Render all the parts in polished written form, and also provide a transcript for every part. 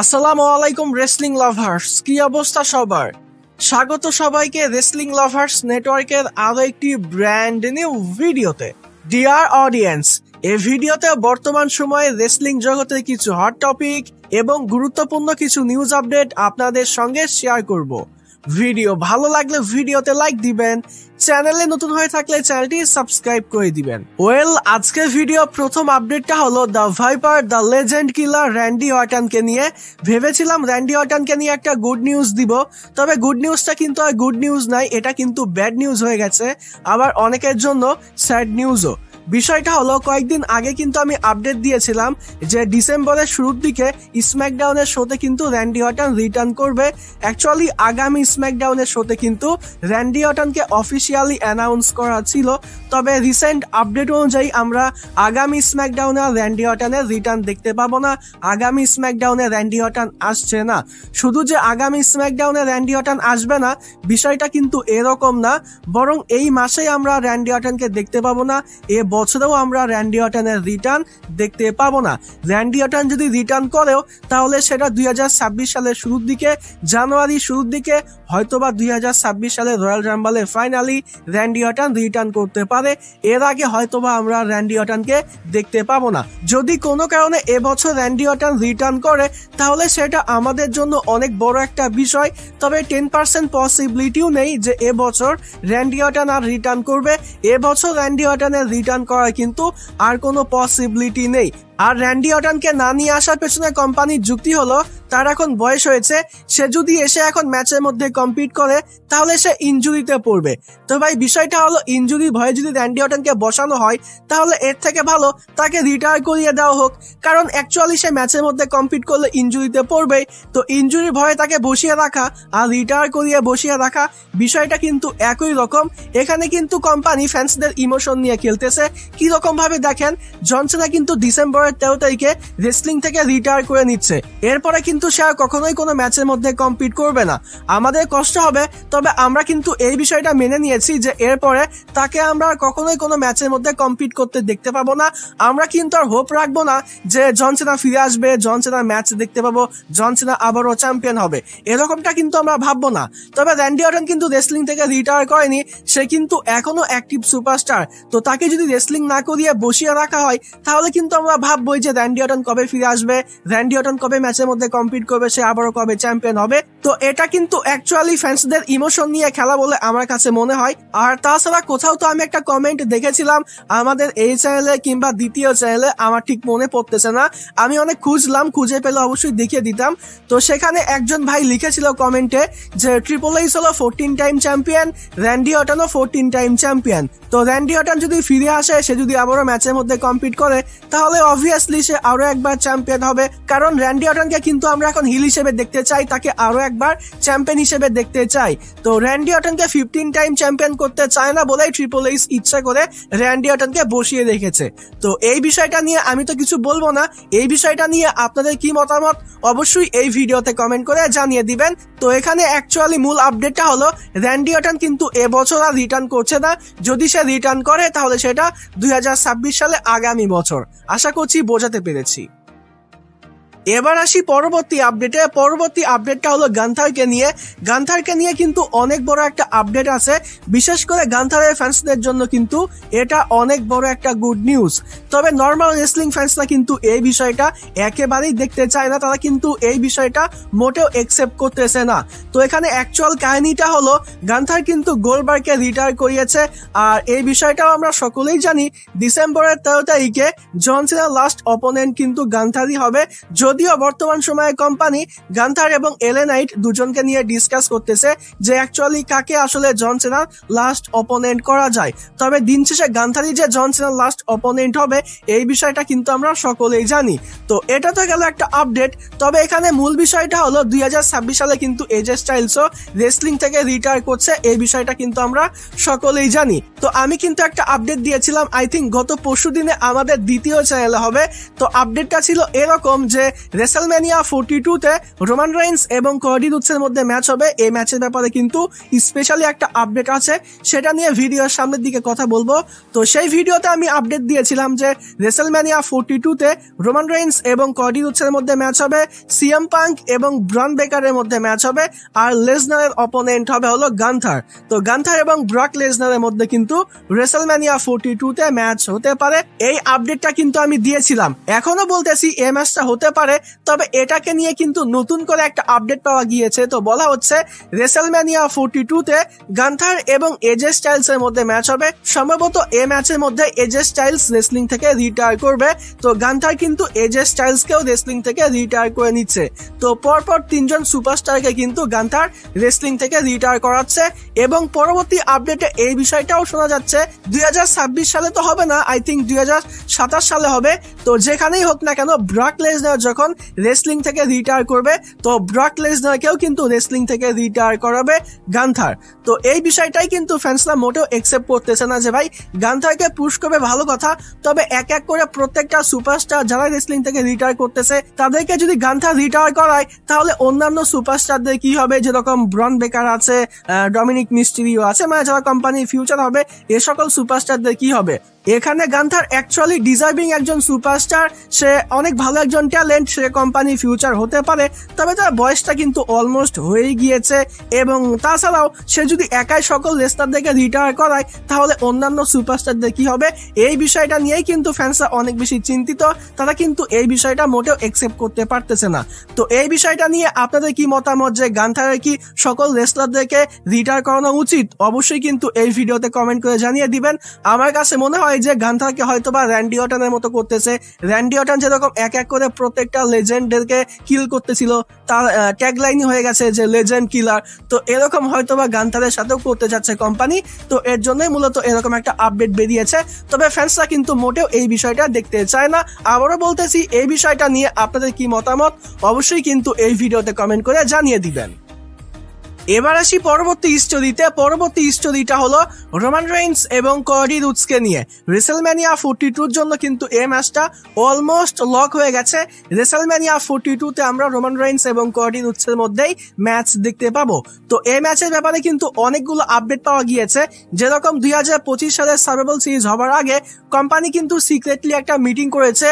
আসসালামু আলাইকুম wrestling lovers, কি অবস্থা সবার? স্বাগত সবাইকে রেসলিং লাভার্স নেটওয়ার্কের আরো একটি ব্র্যান্ড নিউ ভিডিওতে। ডিয়ার অডিয়েন্স, এই ভিডিওতে বর্তমান সময়ে রেসলিং জগতের কিছু হট টপিক এবং গুরুত্বপূর্ণ কিছু নিউজ আপডেট আপনাদের সঙ্গে শেয়ার করব। ভিডিও ভালো লাগলে ভিডিওতে লাইক দিবেন, চ্যানেলে নতুন হয়ে থাকলে চ্যানেলটি সাবস্ক্রাইব করে দিবেন। আজকের ভিডিও প্রথম আপডেটটা হলো the Viper the legend killer Randy অর্টনকে নিয়ে। ভেবেছিলাম র্যান্ডি অর্টনকে নিয়ে একটা গুড নিউজ দিব, তবে গুড নিউজটা কিন্তু আর গুড নিউজ নাই, এটা কিন্তু ব্যাড নিউজ হয়ে গেছে, আবার অনেকের জন্য স্যাড নিউজও। বিষয়টা হলো কয়েকদিন আগে কিন্তু আমি আপডেট দিয়েছিলাম যে ডিসেম্বরের শুরুর দিকে স্ম্যাকডাউনের শোতে কিন্তু র্যান্ডি অর্টন রিটার্ন করবে। অ্যাকচুয়ালি আগামী স্ম্যাকডাউনের শোতে কিন্তু র্যান্ডি অর্টনকে অফিসিয়ালি অ্যানাউন্স করা ছিল, তবে রিসেন্ট আপডেট অনুযায়ী আমরা আগামী স্ম্যাকডাউনে র্যান্ডি অর্টনের রিটার্ন দেখতে পাবো না। আগামী স্ম্যাকডাউনে র্যান্ডি অর্টন আসছে না। শুধু যে আগামী স্ম্যাকডাউনে র্যান্ডি অর্টন আসবে না, বিষয়টা কিন্তু এরকম না, বরং এই মাসেই আমরা র্যান্ডি অর্টনকে দেখতে পাবো না, বছরেও আমরা র্যান্ডি অর্টনের রিটার্ন দেখতে পাবো না। র্যান্ডি অর্টন যদি রিটার্ন করেও তাহলে সেটা 2026 সালের শুরুর দিকে, জানুয়ারি শুরুর দিকে, হয়তোবা 2026 সালের রয়্যাল রাম্বলে ফাইনালি র্যান্ডি অর্টন রিটার্ন করতে পারে। এর আগে হয়তোবা আমরা র্যান্ডি অর্টনকে দেখতে পাবো না। যদি কোনো কারণে এবছর র্যান্ডি অর্টন রিটার্ন করে তাহলে সেটা আমাদের জন্য অনেক বড় একটা বিষয়, তবে 10% পসিবিলিটিও নেই যে এবছর র্যান্ডি অর্টন আর রিটার্ন করবে। এবছর র্যান্ডি অর্টনের রিটার্ন করার কিন্তু আর কোনো পসিবিলিটি নেই। আর র্যান্ডি অর্টনকে না নিয়ে আসার পেছনে কোম্পানির যুক্তি হলো তার এখন বয়স হয়েছে, সে যদি এসে এখন ম্যাচের মধ্যে কম্পিট করে তাহলে সে ইনজুরিতে পড়বে। তো ভাই বিষয়টা হলো ইনজুরি ভয়ে যদি র্যান্ডি অর্টনকে বসানো হয় তাহলে এর থেকে ভালো তাকে রিটায়ার করিয়ে দেওয়া হোক, কারণ অ্যাকচুয়ালি সে ম্যাচের মধ্যে কম্পিট করলে ইনজুরিতে পড়বে। তো ইনজুরি ভয়ে তাকে বসিয়ে রাখা আর রিটায়ার করিয়ে বসিয়ে রাখা বিষয়টা কিন্তু একই রকম। এখানে কিন্তু কোম্পানি ফ্যান্সদের ইমোশন নিয়ে খেলতেছে। কি রকম ভাবে দেখেন, জন সিনা কিন্তু ডিসেম্বরের 13 তারিখে রেসলিং থেকে রিটায়ার করে নিচ্ছে, এরপরে কিন্তু সে আর কখনোই কোনো ম্যাচের মধ্যে কম্পিট করবে না। আমাদের কষ্ট হবে, তবে আমরা কিন্তু এই বিষয়টা মেনে নিয়েছি যে এরপরে তাকে আমরা কখনোই কোনো ম্যাচের মধ্যে কম্পিট করতে দেখতে পাবো না। আমরা কিন্তু আর হোপ রাখবো না যে জন সিনা ফিরে আসবে, জন সিনা ম্যাচ দেখতে পাবো, জন সিনা আবারও চ্যাম্পিয়ন হবে, এরকমটা কিন্তু আমরা ভাববো না। তবে র্যান্ডি অর্টন কিন্তু রেসলিং থেকে রিটায়ার করেনি, সে কিন্তু এখনো অ্যাক্টিভ সুপারস্টার। তো তাকে যদি রেসলিং না করিয়ে বসিয়ে রাখা হয় তাহলে কিন্তু আমরা ভাববই যে র্যান্ডি অর্টন কবে ফিরে আসবে, র্যান্ডি অর্টন কবে ম্যাচের মধ্যে কম্পিট করবে, সে আবারও কবে চ্যাম্পিয়ন হবে। তো এটা কিন্তু অ্যাকচুয়ালি ফ্যান্সদের ইমোশন নিয়ে খেলা বলে আমার কাছে মনে হয়। আর তাছাড়া কোথাও তো আমি একটা কমেন্ট দেখেছিলাম আমাদের এই চ্যানেলে কিংবা দ্বিতীয় চ্যানেলে, আমার ঠিক মনে পড়তেছে না, আমি অনেক খুঁজলাম, খুঁজে পেলে অবশ্যই দেখিয়ে দিতাম। তো সেখানে একজন ভাই লিখেছিল কমেন্টে যে ট্রিপল এইচ হলো 14 টাইম চ্যাম্পিয়ন, র্যান্ডি অর্টনও 14 টাইম চ্যাম্পিয়ন। তো র্যান্ডি অর্টন যদি ফিরে আসে, সে যদি আবারও ম্যাচের মধ্যে কম্পিট করে তাহলে অবভিয়াসলি সে আরো একবার চ্যাম্পিয়ন হবে, কারণ র্যান্ডি অর্টনকে কিন্তু আমরা এখন হিল হিসেবে দেখতে চাই, তাকে আরো একবার চ্যাম্পিয়ন হিসেবে দেখতে চাই। তো র্যান্ডি অর্টনকে 15 টাইম চ্যাম্পিয়ন করতে চায় না বলেই ট্রিপল এইচ ইচ্ছা করে র্যান্ডি অর্টনকে বসিয়ে রেখেছে। তো এই বিষয়টা নিয়ে আমি তো কিছু বলবো না, এই বিষয়টা নিয়ে আপনাদের কি মতামত অবশ্যই এই ভিডিওতে কমেন্ট করে জানিয়ে দিবেন। তো এখানে অ্যাকচুয়ালি মূল আপডেটটা হলো র্যান্ডি অর্টন কিন্তু এবছর আর রিটার্ন করছে না, যদি সে রিটার্ন করে তাহলে সেটা 2026 সালে আগামী বছর। আশা করছি বোঝাতে পেরেছি। এবার আসি পরবর্তী আপডেটে। পরবর্তী আপডেটটা হলো গান্থারকে নিয়ে। গান্থারকে নিয়ে কিন্তু অনেক বড় একটা আপডেট আছে, বিশেষ করে গান্থারের ফ্যান্সদের জন্য কিন্তু এটা অনেক বড় একটা গুড নিউজ। তবে নর্মাল রেসলিং ফ্যান্সরা কিন্তু এই বিষয়টা একেবারেই দেখতে চায় না, তারা কিন্তু এই বিষয়টা মোটেও একসেপ্ট করতেছে না। তো এখানে অ্যাকচুয়াল কাহিনীটা হলো গান্থার কিন্তু গোল্ডবার্গকে রিটায়ার করিয়েছে, আর এই বিষয়টাও আমরা সকলেই জানি। ডিসেম্বরের 13 তারিখে জন সিনার লাস্ট অপোনেন্ট কিন্তু গান্থারই হবে। যদিও বর্তমান সময়ে কোম্পানি গান্থার এবং এলএ নাইট দুজনকে নিয়ে ডিসকাস করতেছে যে অ্যাকচুয়ালি কাকে আসলে জন সিনার লাস্ট অপোনেন্ট করা যায়, তবে দিন শেষে গান্থারই যে জন সিনার লাস্ট অপোনেন্ট হবে এই বিষয়টা কিন্তু আমরা সকলেই জানি। তো এটা তো গেল একটা আপডেট। তবে এখানে মূল বিষয়টা হলো 2026 সালে কিন্তু এজে স্টাইলসও রেসলিং থেকে রিটায়ার করছে, এই বিষয়টা কিন্তু আমরা সকলেই জানি। তো আমি কিন্তু একটা আপডেট দিয়েছিলাম, আই থিঙ্ক গত পরশু দিনে আমাদের দ্বিতীয় চ্যানেলে হবে। তো আপডেটটা ছিল এরকম যে রেসেলম্যানিয়া 42 তে রোমান রেইন্স এবং কোডি রোডসের মধ্যে ম্যাচ হবে। এই ম্যাচের ব্যাপারে কিন্তু স্পেশালি একটা আপডেট আছে, সেটা নিয়ে ভিডিওর সামনের দিকে কথা বলবো। তো সেই ভিডিওতে আমি আপডেট দিয়েছিলাম যে রেসেলম্যানিয়া 42 তে রোমান রেইন্স এবং কোডি রোডসের মধ্যে ম্যাচ হবে, সিএম পাঙ্ক এবং ব্রন বেকারের মধ্যে ম্যাচ হবে, আর লেসনারের অপোনেন্ট হবে হলো গান্থার। তো গান্থার এবং ব্রক লেসনারের মধ্যে কিন্তু রেসেলম্যানিয়া 42 তে ম্যাচ হতে পারে। এই আপডেটটা কিন্তু আমি দিয়েছিলাম, এখনো বলতেছি এই ম্যাচটা হতে পারে, তবে এটাকে নিয়ে কিন্তু নতুন করে একটা আপডেট পাওয়া গিয়েছে। তো বলা হচ্ছে রেসেলম্যানিয়া 42 তে গান্থার এবং এজে স্টাইলস এর মধ্যে ম্যাচ হবে। সম্ভবত এই ম্যাচের মধ্যে এজে স্টাইলস রেসলিং থেকে রিটায়ার করবে। তো গান্থার কিন্তু এজে স্টাইলস কেও রেসলিং থেকে রিটায়ার করে নিচ্ছে। তো পরপর 3 জন সুপারস্টারকে কিন্তু গান্থার রেসলিং থেকে রিটায়ার করাচ্ছে। এবং পরবর্তী আপডেটে এই বিষয়টাও শোনা যাচ্ছে 2026 সালে তো হবে না, আই থিঙ্ক 2027 সালে হবে। তো যেখানেই হোক না কেন ব্রক লেসনার যখন রেসলিং থেকে রিটায়ার করবে, তো ব্রক লেসনারকেও কিন্তু রেসলিং থেকে রিটায়ার করাবে গান্থার। তো এই বিষয়টাই কিন্তু ফ্যান্সরা মোটেও একসেপ্ট করতেছে না যে ভাই গান্থারকে পুশ করবে, ভালো কথা, তবে এক এক করে প্রত্যেকটা সুপারস্টার যারা রেসলিং থেকে রিটায়ার করতেছে তাদেরকে যদি গান্থার রিটায়ার করায় তাহলে অন্যান্য সুপারস্টারদের কি হবে, যেরকম ব্রন বেকার আছে, ডমিনিক মিস্টেরিও আছে, মানে যারা কোম্পানির ফিউচার হবে, এ সকল সুপারস্টারদের কি হবে। এখানে গান্থার অ্যাকচুয়ালি ডিজার্ভিং একজন সুপারস্টার, সে অনেক ভালো একজন ট্যালেন্ট, সে কোম্পানির ফিউচার হতে পারে, তবে তার বয়সটা কিন্তু অলমোস্ট হয়ে গিয়েছে। এবং তাছাড়াও সে যদি একাই সকল রেসলারদেরকে রিটায়ার করায় তাহলে অন্যান্য সুপারস্টারদের কি হবে, এই বিষয়টা নিয়েই কিন্তু ফ্যান্সরা অনেক বেশি চিন্তিত। তারা কিন্তু এই বিষয়টা মোটেও একসেপ্ট করতে পারতেছে না। তো এই বিষয়টা নিয়ে আপনাদের কি মতামত, যে গান্থারের কি সকল রেসলারদেরকে রিটায়ার করানো উচিত? অবশ্যই কিন্তু এই ভিডিওতে কমেন্ট করে জানিয়ে দিবেন। আমার কাছে মনে হয় যে গান্থারকে হয়তো বা র্যান্ডি অর্টনের মতো করতেছে। র্যান্ডি অর্টন যেরকম এক এক করে প্রত্যেকটা লেজেন্ডদেরকে কিল করতেছিল, তার ট্যাগলাইনই হয়ে গেছে যে লেজেন্ড কিলার। তো এরকম হয়তো বা গান্থারের সাথেও করতে যাচ্ছে কোম্পানি। তো এর জন্যই মূলত এরকম একটা আপডেট বেরিয়েছে। তবে ফ্যান্সরা কিন্তু মোটেও এই বিষয়টা দেখতে চায় না। আবারও বলতেছি, এই বিষয়টা নিয়ে আপনাদের কি মতামত অবশ্যই কিন্তু এই ভিডিওতে কমেন্ট করে জানিয়ে দিবেন। এবার আসি পরবর্তী স্টোরিতে। পরবর্তী স্টোরিটা হলো রোমান রেইন্স এবং কোডি রোডসকে নিয়ে। রেসেলম্যানিয়া 42 জন্য কিন্তু এই ম্যাচটা অলমোস্ট লক হয়ে গেছে। রেসেলম্যানিয়া 42 তে আমরা রোমান রেইন্স এবং কোডি রোডসের মধ্যেই ম্যাচ দেখতে পাবো। তো এই ম্যাচের ব্যাপারে কিন্তু অনেকগুলো আপডেট পাওয়া গিয়েছে। যেরকম 2025 সালের সার্ভাইভাল সিরিজ হবার আগে কোম্পানি কিন্তু সিক্রেটলি একটা মিটিং করেছে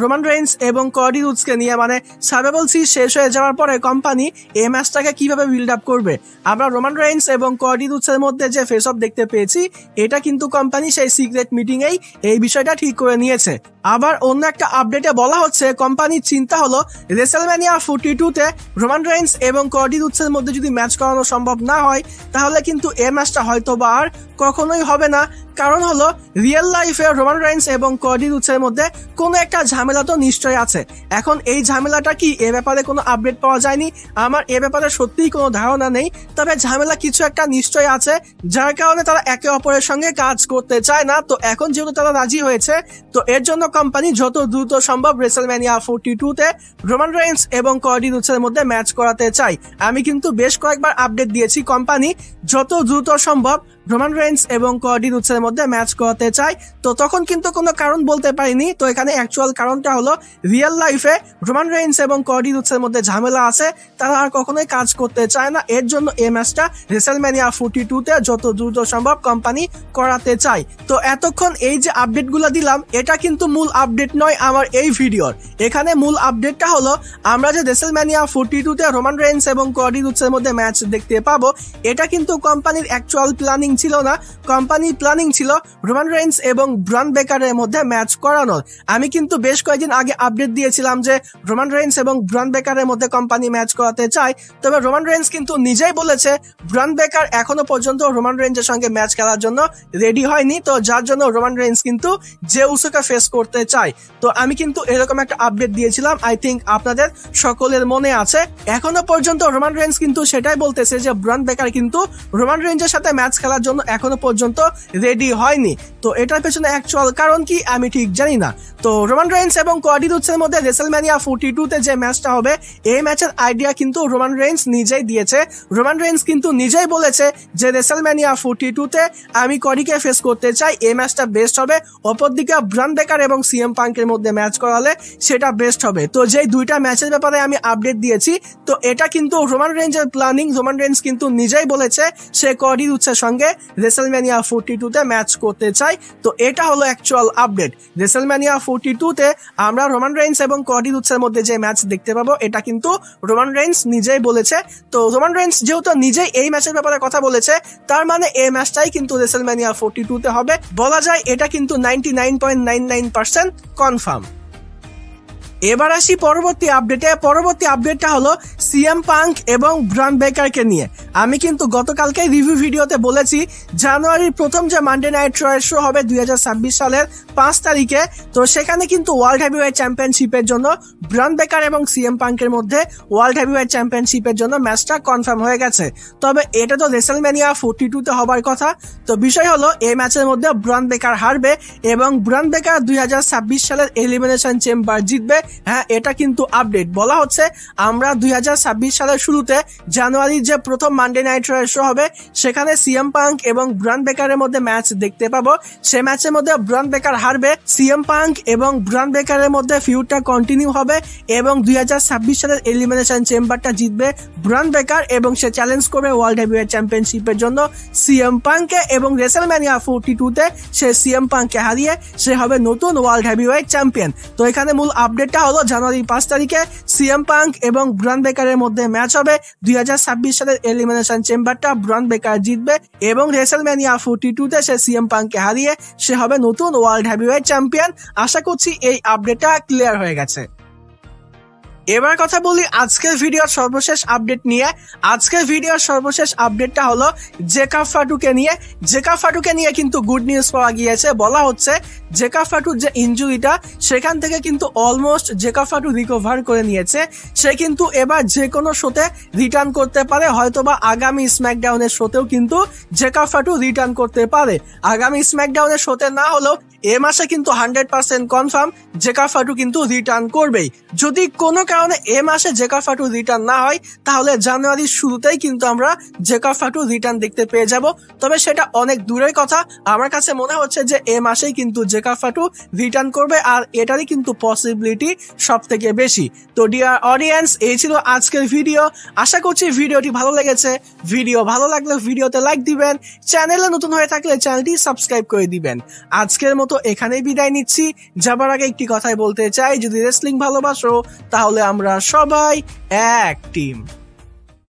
রোমান রেইন্স এবং কোডি রোডসকে নিয়ে। মানে সার্ভাইভাল সিরিজ শেষ হয়ে যাওয়ার পরে কোম্পানি এই ম্যাচটাকে কিভাবে বিল্ড আপ করবে। আমরা রোমান রেইন্স এবং কোডি রোডসের মধ্যে যে ফেস অফ দেখতে পেয়েছি, এটা কিন্তু কোম্পানি সেই সিক্রেট মিটিং এই এই বিষয়টা ঠিক করে নিয়েছে। আবার অন্য একটা আপডেটে বলা হচ্ছে কোম্পানির চিন্তা হলো রেসেলম্যানিয়া 42 তে রোমান রেইন্স এবং কোডি রোডসের মধ্যে যদি ম্যাচ করানো সম্ভব না হয় তাহলে কিন্তু এই ম্যাচটা হয়তো বা আর কখনোই হবে না। কারণ হলো রিয়েল লাইফে রোমান রেইন্স এবং কোডি রোডসের মধ্যে কোনো একটা ঝামেলা তো নিশ্চয় আছে। এখন এই ঝামেলাটা কি, এ ব্যাপারে কোনো আপডেট পাওয়া যায়নি। আমার এ ব্যাপারে সত্যিই কোনো ধারণা নেই। তবে ঝামেলা কিছু একটা নিশ্চয় আছে, যার কারণে তারা একে অপরের সঙ্গে কাজ করতে চায় না। তো এখন যেহেতু তারা রাজি হয়েছে, তো এর জন্য কোম্পানি যত দ্রুত সম্ভব রেসেলম্যানিয়া 42 তে রোমান রেইন্স এবং কোডি রোডসের মধ্যে ম্যাচ করাতে চাই। আমি কিন্তু বেশ কয়েকবার আপডেট দিয়েছি, কোম্পানি যত দ্রুত সম্ভব রোমান রেইন্স এবং কোডি রোডসের মধ্যে ম্যাচ করাতে চাই। তো তখন কিন্তু কোনো কারণ বলতে পারিনি। তো এখানে অ্যাকচুয়াল কারণটা হলো রিয়েল লাইফে রোমান রেইন্স এবং কোডি রোডসের মধ্যে ঝামেলা আছে, তারা আর কখনোই কাজ করতে চায় না। এর জন্য এই ম্যাচটা রেসেলম্যানিয়া 42 তে যত দ্রুত সম্ভব কোম্পানি করাতে চায়। তো এতক্ষণ এই যে আপডেটগুলো দিলাম, এটা কিন্তু মূল আপডেট নয় আমার এই ভিডিওর। এখানে মূল আপডেটটা হলো আমরা যে রেসেলম্যানিয়া 42 তে রোমান রেইন্স এবং কোডি রোডসের মধ্যে ম্যাচ দেখতে পাবো, এটা কিন্তু কোম্পানির অ্যাকচুয়াল প্ল্যানিং ছিল না। কোম্পানির প্ল্যানিং ছিল রোমান রেইন্স এবং ব্রন বেকারের মধ্যে ম্যাচ করানোর। আমি কিন্তু বেশ কয়েকদিন আগে আপডেট দিয়েছিলাম যে রোমান রেইন্স এবং ব্রন বেকারের মধ্যে কোম্পানি ম্যাচ করাতে চায়। তবে রোমান রেইন্স কিন্তু নিজেই বলেছে ব্রন বেকার এখনো পর্যন্ত রোমান রেইন্সের সঙ্গে ম্যাচ খেলার জন্য রেডি হয়নি। তো যার জন্য রোমান রেইন্স কিন্তু জে উসোকে ফেস করতে চায়। তো আমি কিন্তু এরকম একটা আপডেট দিয়েছিলাম, আই থিঙ্ক আপনাদের সকলের মনে আছে। এখনো পর্যন্ত রোমান রেইন্স কিন্তু সেটাই বলতেছে যে ব্রন বেকার কিন্তু রোমান রেইন্সের সাথে ম্যাচ খেলার জন্য এখনো পর্যন্ত রেডি হয়নি। তো এটার পেছনে অ্যাকচুয়াল কারণ কি আমি ঠিক জানি না। তো রোমান রেইন্স এবং কডি রোডসের মধ্যে রেসলম্যানিয়া 42 তে যে ম্যাচটা হবে, এই ম্যাচের আইডিয়া কিন্তু রোমান রেইন্স নিজেই দিয়েছে। রোমান রেইন্স কিন্তু নিজেই বলেছে যে রেসলম্যানিয়া 42 তে আমি কডিকে ফেস করতে চাই, এই ম্যাচটা বেস্ট হবে। অপরদিকে ব্রান বেকার এবং সিএম পাঙ্কের মধ্যে ম্যাচ করালে সেটা বেস্ট হবে। তো যেই দুইটা ম্যাচের ব্যাপারে আমি আপডেট দিয়েছি, তো এটা কিন্তু রোমান রেইন্সের প্ল্যানিং। রোমান রেইন্স কিন্তু নিজেই বলেছে সে কডি রোডসের সঙ্গে রেসলম্যানিয়া 42 তে ম্যাচ করতে চায়। তো এটা হলো অ্যাকচুয়াল আপডেট। রেসলম্যানিয়া 42 তে আমরা রোমান রেইন্স এবং কডি রোডসের মধ্যে যে ম্যাচ দেখতে পাবো, এটা কিন্তু রোমান রেইন্স নিজেই বলেছে। তো রোমান রেইন্স যেহেতু নিজেই এই ম্যাচের ব্যাপারে কথা বলেছে, তার মানে এই ম্যাচটাই কিন্তু রেসলম্যানিয়া 42 তে হবে। বলা যায় এটা কিন্তু 99.99% কনফার্ম। এবার আসি পরবর্তী আপডেটে। পরবর্তী আপডেটটা হলো সিএম পাঙ্ক এবং ব্রান বেকারকে নিয়ে। আমি কিন্তু গতকালকে রিভিউ ভিডিওতে বলেছি জানুয়ারির প্রথম যে মানডে নাইট রয়্যাল শো হবে 2026 সালের 5 তারিখে, তো সেখানে কিন্তু ওয়ার্ল্ড হেভিওয়েট চ্যাম্পিয়নশিপের জন্য ব্রান বেকার এবং সিএম পাঙ্কের মধ্যে ওয়ার্ল্ড হেভিওয়েট চ্যাম্পিয়নশিপের জন্য ম্যাচটা কনফার্ম হয়ে গেছে। তবে এটা তো রেসলম্যানিয়া 42 তে হবার কথা। তো বিষয় হলো এই ম্যাচের মধ্যে ব্রান বেকার হারবে এবং ব্রান বেকার 2026 সালের এলিমিনেশন চেম্বার জিতবে। হ্যাঁ, এটা কিন্তু আপডেট। বলা হচ্ছে আমরা 2026 সালের শুরুতে জানুয়ারির যে প্রথম মানডে নাইট রয়্যাল শো হবে, সেখানে সিএম পাঙ্ক এবং ব্রান বেকারের মধ্যে ম্যাচ দেখতে পাবো। সে ম্যাচের মধ্যে ব্রান বেকার হারবে, সিএম পাঙ্ক এবং ব্রান বেকারের মধ্যে ফিউডটা কন্টিনিউ হবে এবং 2026 সালের এলিমিনেশন চেম্বারটা জিতবে ব্রান বেকার এবং সে চ্যালেঞ্জ করবে ওয়ার্ল্ড হেভিওয়েট চ্যাম্পিয়নশিপের জন্য সিএম পাঙ্ককে এবং রেসলম্যানিয়া 42 তে সে সিএম পাঙ্ককে হারিয়ে সে হবে নতুন ওয়ার্ল্ড হেভিওয়েট চ্যাম্পিয়ন। তো এখানে মূল আপডেটটা হলো জানুয়ারি 5 তারিখে সিএম পাঙ্ক এবং ব্রান বেকারের মধ্যে ম্যাচ হবে। 2026 সালের এলিমিনেশন চেম্বারটা ব্রান বেকার জিতবে এবং রেসলম্যানিয়া 42 তে সে সিএম পাঙ্ককে হারিয়ে সে হবে নতুন ওয়ার্ল্ড হেভিওয়েট চ্যাম্পিয়ন। আশা করছি এই আপডেটটা ক্লিয়ার হয়ে গেছে। এবার কথা বলি আজকের ভিডিওর সর্বশেষ আপডেট নিয়ে। আজকের ভিডিওর সর্বশেষ আপডেটটা হলো জেকাব ফাটুকে নিয়ে। জেকাব ফাটুকে নিয়ে কিন্তু গুড নিউজ পাওয়া গিয়েছে। বলা হচ্ছে জেকাব ফাটুর যে ইনজুরিটা, সেখান থেকে কিন্তু অলমোস্ট জেকাব ফাটু রিকভার করে নিয়েছে। সে কিন্তু এবার যে কোনো শোতে রিটার্ন করতে পারে, হয়তোবা আগামী স্ম্যাকডাউনের শোতেও কিন্তু জেকাব ফাটু রিটার্ন করতে পারে। আগামী স্ম্যাকডাউনের শোতে না হলেও এ মাসে কিন্তু 100% কনফার্ম জেকাব ফাটু কিন্তু রিটার্ন করবেই। যদি কোনো কারণে এ মাসে জেকাব ফাটু রিটার্ন না হয়, তাহলে জানুয়ারির শুরুতেই কিন্তু আমরা জেকাব ফাটু রিটার্ন দেখতে পেয়ে যাব। তবে সেটা অনেক দূরের কথা। আমার কাছে মনে হচ্ছে যে এ মাসেই কিন্তু জেকাব ফাটু রিটার্ন করবে, আর এটারই কিন্তু পসিবিলিটি সব থেকে বেশি। তো ডিয়ার অডিয়েন্স, এই ছিল আজকের ভিডিও। আশা করছি ভিডিওটি ভালো লেগেছে। ভিডিও ভালো লাগলে ভিডিওতে লাইক দিবেন, চ্যানেলে নতুন হয়ে থাকলে চ্যানেলটি সাবস্ক্রাইব করে দিবেন। আজকের মতো এখানেই বিদায় নিচ্ছি। যাবার আগে একটি কথাই বলতে চাই, যদি রেসলিং ভালোবাসো তাহলে আমরা সবাই এক টিম।